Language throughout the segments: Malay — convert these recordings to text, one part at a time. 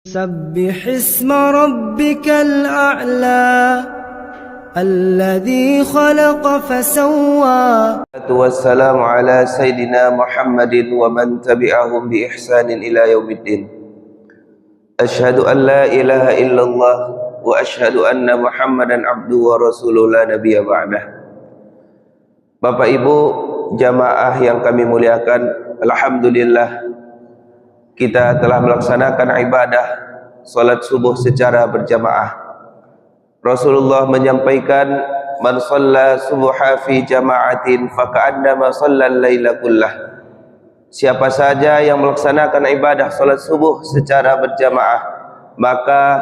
سبح اسم ربك الأعلى الذي خلق فسوى. والسلام على سيدنا محمد ومن تبعهم بإحسان إلى يوم الدين. أشهد أن لا إله إلا الله وأشهد أن محمدا عبده ورسوله لا نبي بعده. Bapak Ibu jamaah yang kami muliakan, alhamdulillah kita telah melaksanakan ibadah salat subuh secara berjamaah. Rasulullah menyampaikan, man shalla subuha fi jama'atin faka'annama shallal laila kullah. Siapa saja yang melaksanakan ibadah salat subuh secara berjamaah, maka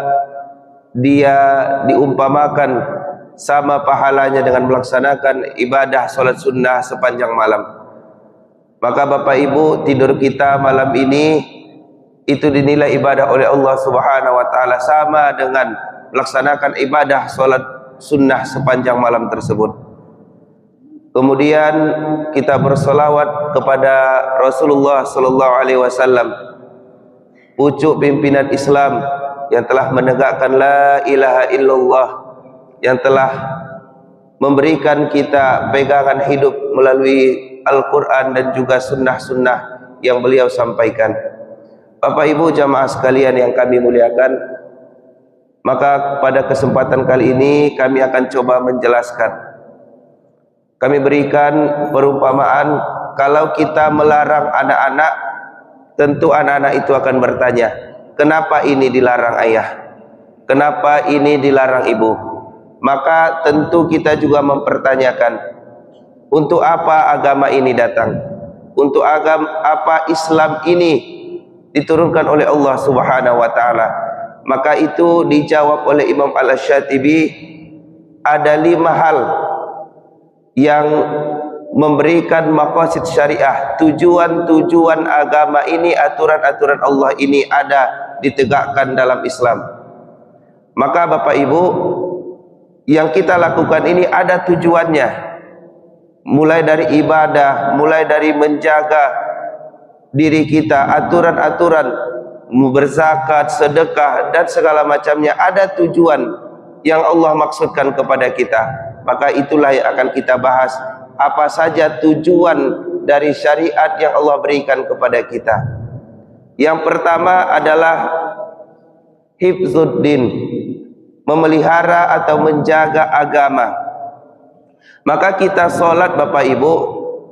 dia diumpamakan sama pahalanya dengan melaksanakan ibadah salat sunnah sepanjang malam. Maka Bapak Ibu, tidur kita malam ini itu dinilai ibadah oleh Allah Subhanahu wa taala sama dengan melaksanakan ibadah salat sunnah sepanjang malam tersebut. Kemudian kita bersolawat kepada Rasulullah sallallahu alaihi wasallam, pucuk pimpinan Islam yang telah menegakkan la ilaha illallah, yang telah memberikan kita pegangan hidup melalui Al-Quran dan juga sunnah-sunnah yang beliau sampaikan. Bapak Ibu jamaah sekalian yang kami muliakan, maka pada kesempatan kali ini kami akan coba menjelaskan. Kami berikan perumpamaan, kalau kita melarang anak-anak, tentu anak-anak itu akan bertanya, kenapa ini dilarang ayah? Kenapa ini dilarang ibu? Maka tentu kita juga mempertanyakan, untuk apa agama ini datang? Untuk apa Islam ini diturunkan oleh Allah Subhanahu wa taala? Maka itu dijawab oleh Imam Al-Syatibi, ada 5 hal yang memberikan maqasid syariah, tujuan-tujuan agama ini, aturan-aturan Allah ini ada ditegakkan dalam Islam. Maka Bapak Ibu, yang kita lakukan ini ada tujuannya, mulai dari ibadah, mulai dari menjaga diri kita, aturan-aturan berzakat, sedekah dan segala macamnya, ada tujuan yang Allah maksudkan kepada kita. Maka itulah yang akan kita bahas, apa saja tujuan dari syariat yang Allah berikan kepada kita. Yang pertama adalah hifzuddin, memelihara atau menjaga agama. Maka kita sholat Bapak Ibu,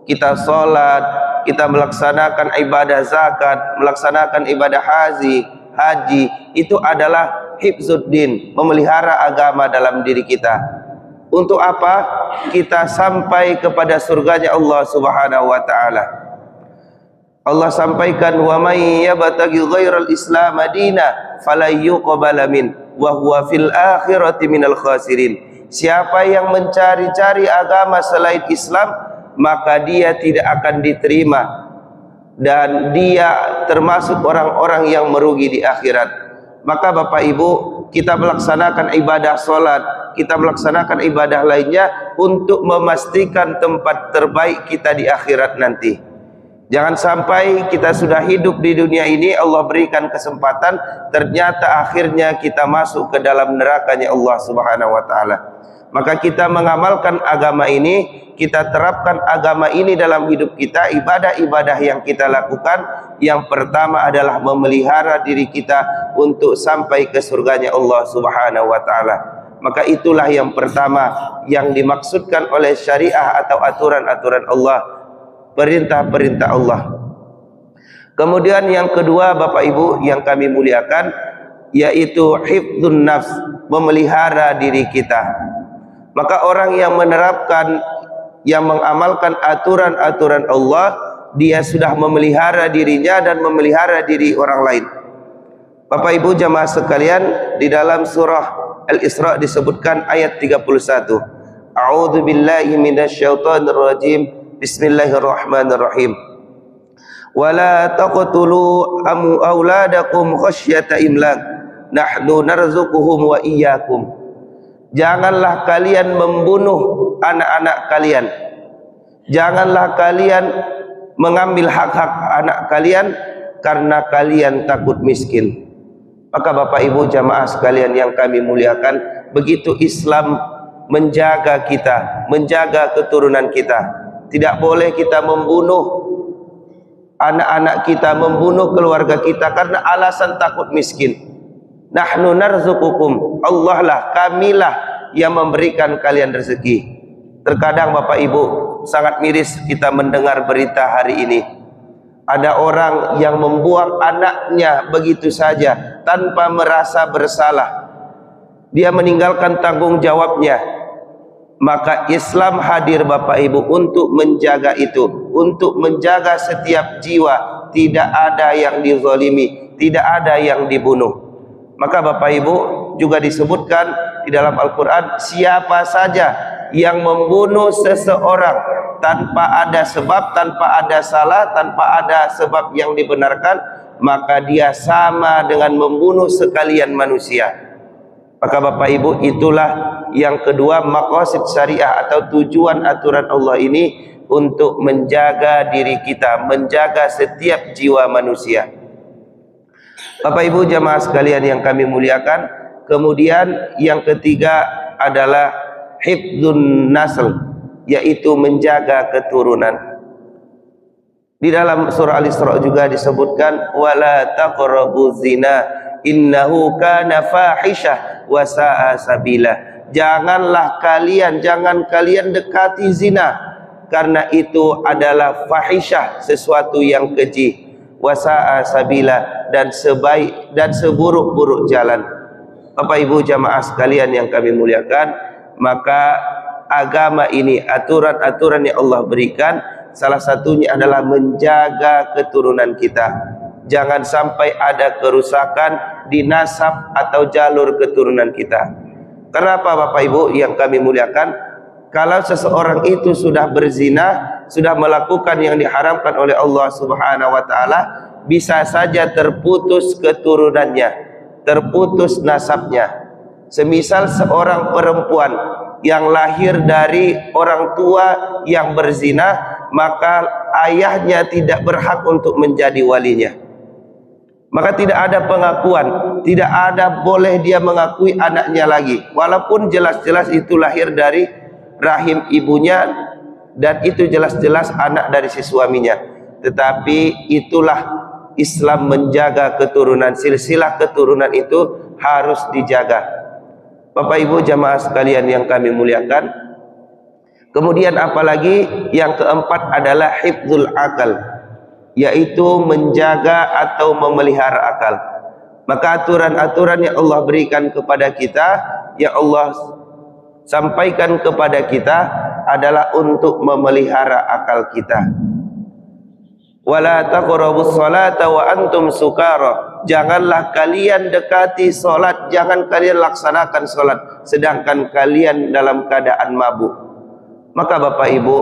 kita sholat, kita melaksanakan ibadah zakat, melaksanakan ibadah haji, itu adalah hifzuddin, memelihara agama dalam diri kita. Untuk apa? Kita sampai kepada surganya Allah Subhanahu wa taala. Allah sampaikan, wa may yabtaghi ghairal islam madina falyuqbal min wa huwa fil akhirati minal khasirin. Siapa yang mencari-cari agama selain Islam, maka dia tidak akan diterima dan dia termasuk orang-orang yang merugi di akhirat. Maka Bapak Ibu, kita melaksanakan ibadah salat, kita melaksanakan ibadah lainnya untuk memastikan tempat terbaik kita di akhirat nanti. Jangan sampai kita sudah hidup di dunia ini, Allah berikan kesempatan, ternyata akhirnya kita masuk ke dalam nerakanya Allah Subhanahu wa taala. Maka kita mengamalkan agama ini, kita terapkan agama ini dalam hidup kita, ibadah-ibadah yang kita lakukan. Yang pertama adalah memelihara diri kita untuk sampai ke surganya Allah Subhanahu wa taala. Maka itulah yang pertama yang dimaksudkan oleh syariah atau aturan-aturan Allah, perintah-perintah Allah. Kemudian yang kedua Bapak Ibu yang kami muliakan, yaitu hifdzun nafs, memelihara diri kita. Maka orang yang menerapkan, yang mengamalkan aturan-aturan Allah, dia sudah memelihara dirinya dan memelihara diri orang lain. Bapak Ibu jamaah sekalian, di dalam surah Al-Isra disebutkan ayat 31. A'udzu billahi minasyaitonir rajim. Bismillahirrahmanirrahim. Wala taqtulu auladakum khasyata imlaq. Nahnu narzuquhum wa iyyakum. Janganlah kalian membunuh anak-anak kalian. Janganlah kalian mengambil hak-hak anak kalian karena kalian takut miskin. Maka Bapak Ibu jamaah sekalian yang kami muliakan, begitu Islam menjaga kita, menjaga keturunan kita. Tidak boleh kita membunuh anak-anak kita, membunuh keluarga kita karena alasan takut miskin. Nahnu narzuqukum, Allah lah, kamilah yang memberikan kalian rezeki. Terkadang Bapak Ibu sangat miris kita mendengar berita hari ini. Ada orang yang membuang anaknya begitu saja tanpa merasa bersalah. Dia meninggalkan tanggung jawabnya. Maka Islam hadir Bapak Ibu untuk menjaga itu, untuk menjaga setiap jiwa. Tidak ada yang dizalimi, tidak ada yang dibunuh. Maka Bapak Ibu juga disebutkan di dalam Al-Quran, siapa saja yang membunuh seseorang tanpa ada sebab, tanpa ada salah, tanpa ada sebab yang dibenarkan, maka dia sama dengan membunuh sekalian manusia. Maka Bapak Ibu, itulah yang kedua, maqasid syariah atau tujuan aturan Allah ini untuk menjaga diri kita, menjaga setiap jiwa manusia. Bapak Ibu jamaah sekalian yang kami muliakan, kemudian yang ketiga adalah hifdzun nasl, yaitu menjaga keturunan. Di dalam surah Al-Isra juga disebutkan, wala taqrabuz zina innahu kana fahisyah wa sa'a sabila. Jangan kalian dekati zina, karena itu adalah fahisyah, sesuatu yang keji, wa sa'a sabila, dan seburuk-buruk jalan. Bapak Ibu jamaah sekalian yang kami muliakan, maka agama ini, aturan-aturan yang Allah berikan, salah satunya adalah menjaga keturunan kita. Jangan sampai ada kerusakan di nasab atau jalur keturunan kita. Kenapa Bapak Ibu yang kami muliakan? Kalau seseorang itu sudah berzina, sudah melakukan yang diharamkan oleh Allah Subhanahu wa taala, bisa saja terputus keturunannya, terputus nasabnya. Semisal seorang perempuan yang lahir dari orang tua yang berzina, maka ayahnya tidak berhak untuk menjadi walinya. Maka tidak ada pengakuan, tidak ada boleh dia mengakui anaknya lagi, walaupun jelas-jelas itu lahir dari rahim ibunya dan itu jelas-jelas anak dari si suaminya. Tetapi itulah Islam menjaga keturunan, silsilah keturunan itu harus dijaga. Bapak Ibu jamaah sekalian yang kami muliakan, kemudian apalagi yang keempat adalah hifdzul akal, yaitu menjaga atau memelihara akal. Maka aturan-aturan yang Allah berikan kepada kita, yang Allah sampaikan kepada kita adalah untuk memelihara akal kita. Wala taqrabus salata wa antum sukara. Janganlah kalian dekati solat, jangan kalian laksanakan solat sedangkan kalian dalam keadaan mabuk. Maka Bapak Ibu,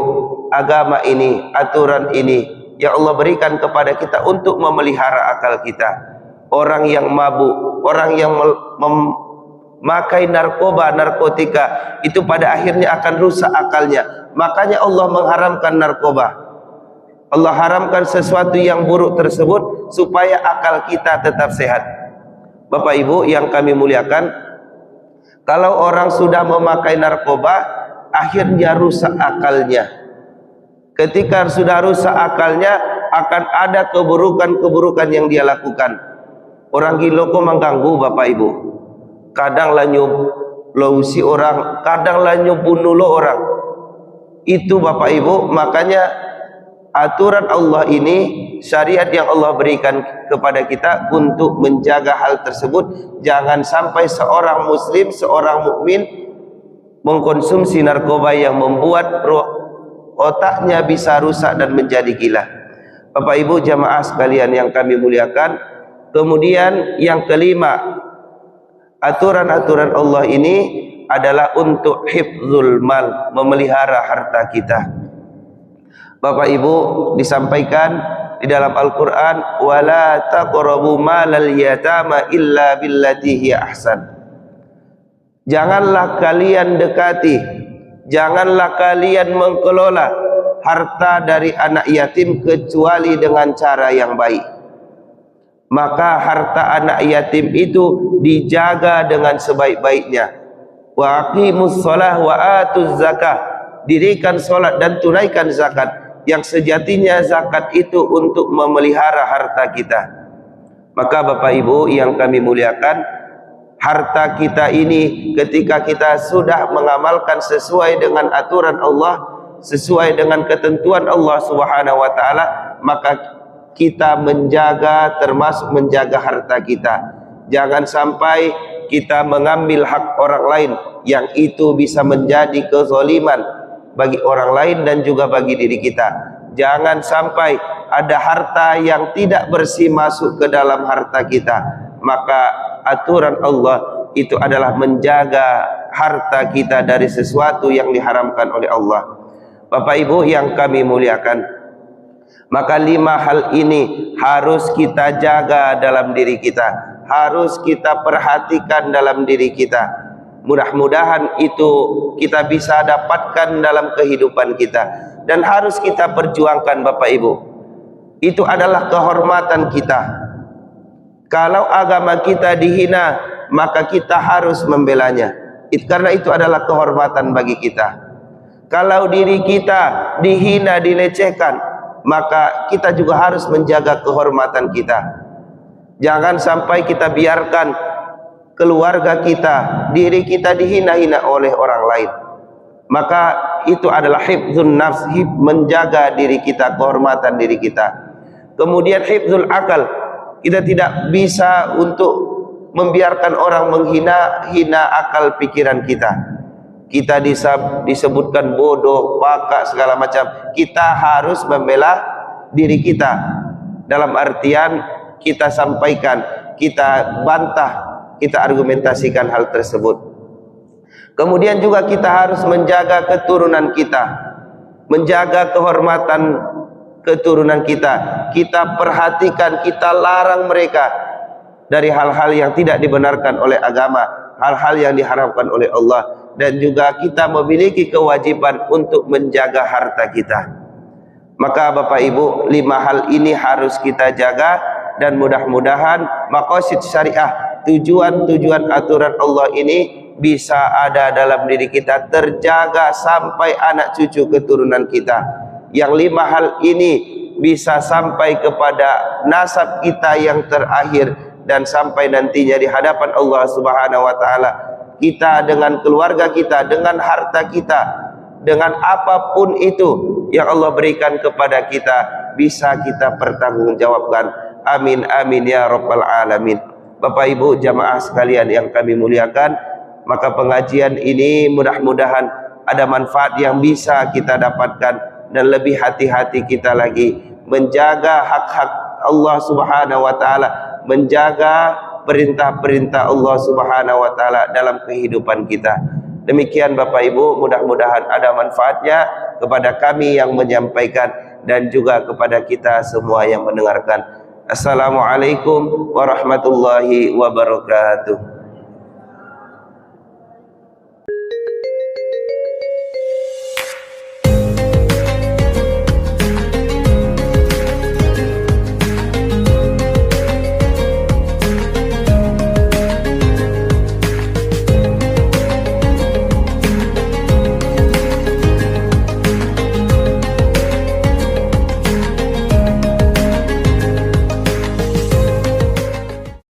agama ini, aturan ini yang Allah berikan kepada kita untuk memelihara akal kita. Orang yang mabuk, orang yang memakai narkoba, narkotika, itu pada akhirnya akan rusak akalnya. Makanya Allah mengharamkan narkoba. Allah haramkan sesuatu yang buruk tersebut supaya akal kita tetap sehat. Bapak Ibu yang kami muliakan, kalau orang sudah memakai narkoba, akhirnya rusak akalnya. Ketika sudah rusak akalnya, akan ada keburukan-keburukan yang dia lakukan. Orang gila kok mengganggu Bapak Ibu. Kadang lah lausi orang, kadang lah bunuh orang. Itu Bapak Ibu, makanya aturan Allah ini, syariat yang Allah berikan kepada kita untuk menjaga hal tersebut. Jangan sampai seorang muslim, seorang mukmin mengkonsumsi narkoba yang membuat otaknya bisa rusak dan menjadi gila. Bapak Ibu jamaah sekalian yang kami muliakan, kemudian yang kelima, aturan-aturan Allah ini adalah untuk hifdzul mal, memelihara harta kita. Bapak Ibu disampaikan di dalam Al-Quran, wala taqrabu malal yatama illa billati hiya ahsan. Janganlah kalian dekati, janganlah kalian mengelola harta dari anak yatim kecuali dengan cara yang baik. maka harta anak yatim itu dijaga dengan sebaik-baiknya. Wa aqimus shalah wa atuz zakah, dirikan salat dan tunaikan zakat, yang sejatinya zakat itu untuk memelihara harta kita. Maka Bapak Ibu yang kami muliakan, harta kita ini ketika kita sudah mengamalkan sesuai dengan aturan Allah, sesuai dengan ketentuan Allah Subhanahu wa taala, maka kita menjaga, termasuk menjaga harta kita. Jangan sampai kita mengambil hak orang lain, yang itu bisa menjadi kezaliman bagi orang lain dan juga bagi diri kita. Jangan sampai ada harta yang tidak bersih masuk ke dalam harta kita. Maka aturan Allah itu adalah menjaga harta kita dari sesuatu yang diharamkan oleh Allah. Bapak Ibu yang kami muliakan, maka 5 hal ini harus kita jaga dalam diri kita, harus kita perhatikan dalam diri kita. Mudah-mudahan itu kita bisa dapatkan dalam kehidupan kita, dan harus kita perjuangkan Bapak Ibu. Itu adalah kehormatan kita. Kalau agama kita dihina, maka kita harus membelanya. Karena itu adalah kehormatan bagi kita. Kalau diri kita dihina, dilecehkan, maka kita juga harus menjaga kehormatan kita. Jangan sampai kita biarkan keluarga kita, diri kita dihina-hina oleh orang lain. Maka itu adalah hifdzun nafs, menjaga diri kita, kehormatan diri kita. Kemudian hifdzul akal, kita tidak bisa untuk membiarkan orang menghina akal pikiran kita. Kita disebutkan bodoh, pakak, segala macam. Kita harus membela diri kita. Dalam artian kita sampaikan, kita bantah, kita argumentasikan hal tersebut. Kemudian juga kita harus menjaga keturunan kita, menjaga kehormatan keturunan kita. Kita perhatikan, kita larang mereka dari hal-hal yang tidak dibenarkan oleh agama, hal-hal yang diharamkan oleh Allah. Dan juga kita memiliki kewajiban untuk menjaga harta kita. Maka Bapak Ibu, 5 hal ini harus kita jaga, dan mudah-mudahan maqasid syariah, tujuan-tujuan aturan Allah ini bisa ada dalam diri kita, terjaga sampai anak cucu keturunan kita. Yang 5 hal ini bisa sampai kepada nasab kita yang terakhir, dan sampai nantinya di hadapan Allah Subhanahu wa taala, kita dengan keluarga kita, dengan harta kita, dengan apapun itu yang Allah berikan kepada kita, bisa kita pertanggungjawabkan. Amin amin ya rabbal alamin. Bapak Ibu jamaah sekalian yang kami muliakan, maka pengajian ini mudah-mudahan ada manfaat yang bisa kita dapatkan, dan lebih hati-hati kita lagi menjaga hak-hak Allah Subhanahu wa taala, menjaga perintah-perintah Allah Subhanahu wa taala dalam kehidupan kita. Demikian Bapak Ibu, mudah-mudahan ada manfaatnya kepada kami yang menyampaikan, dan juga kepada kita semua yang mendengarkan. Assalamualaikum warahmatullahi wabarakatuh.